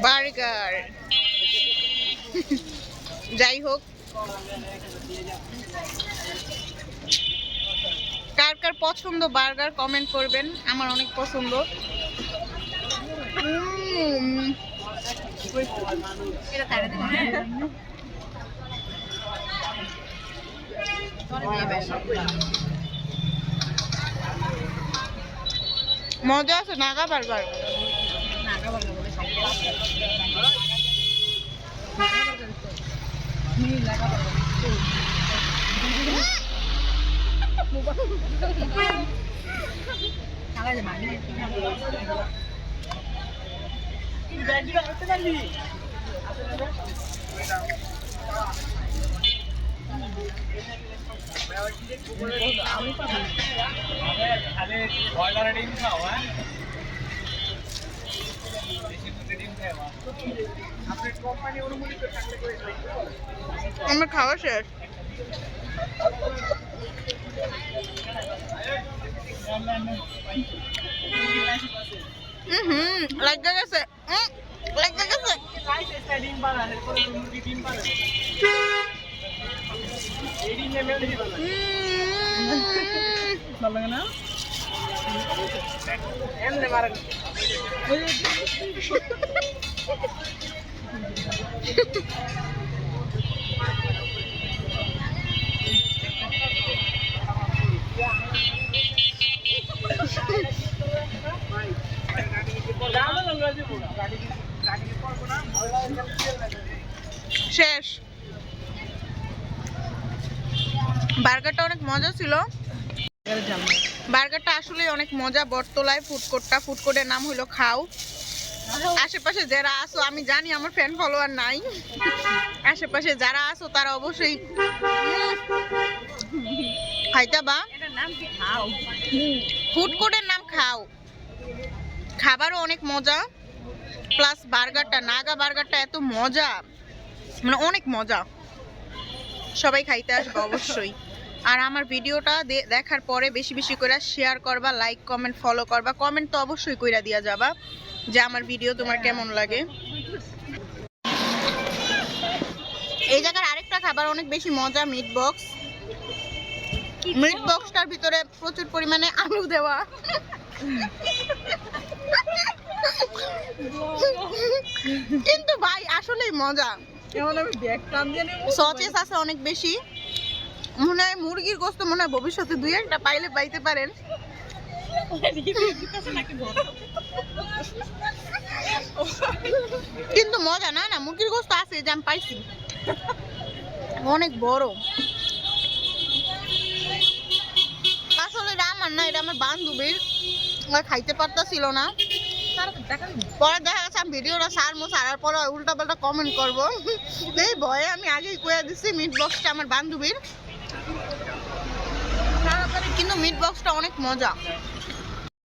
Burger. যাই হোক, কার কার পছন্দ বার্গার কমেন্ট করবেন, আমার অনেক পছন্দ। মজা আছে নাগা বার্গার। আমার খাওয়া শেষ। লাগা গেছে, লাগা গেছে। শেষ। বার্গারটা অনেক মজা ছিল। বার্গারটা আসলে অনেক মজা। বটতলায় ফুডকোর্টটা, ফুডকোর্টের নাম হলো খাও। আশেপাশে যারা আসো, আমি জানি আমার ফ্যান ফলোয়ার নাই, আশেপাশে যারা আসো তারা অবশ্যই খাইতা বা। ফুডকোর্টের নাম খাও, খাবারও অনেক মজা, প্লাস বার্গারটা, নাগা বার্গারটা এত মজা, মানে অনেক মজা। সবাই খাইতে আসবে অবশ্যই। আর আমার ভিডিওটা দেখার পরে বেশি বেশি করে শেয়ার করবা, লাইক কমেন্ট ফলো করবা। কমেন্ট তো অবশ্যই কইরা দিয়া যাবা যে আমার ভিডিও তোমার কেমন লাগে। এই জায়গার আরেকটা খাবার অনেক বেশি মজা, মিট বক্স। মিট বক্সটার ভিতরে প্রচুর পরিমাণে আলু দেওয়া। কিন্তু ভাই আসলেই মজা। সসেস আছে অনেক বেশি। মনে হয় মুরগির গোস্ত মনে হয় ভবিষ্যতে দুই একটা পাইলে পাইতে পারেন। কিন্তু মজা না, না মুরগির গোস্ত আছে যে আমি পাইছি, অনেক বড়। আসলে এটা আমার না, এটা আমার বান্ধবীর, খাইতে পারতাছিল না। পরে দেখা গেছে আমি ভিডিওটা সারার পরে উল্টা পাল্টা কমেন্ট করবো, এই ভয়ে আমি আগেই কইয়া দিচ্ছি মিট বক্সটা আমার বান্ধবীর। কিন্তু মিট বক্সটা অনেক মজা।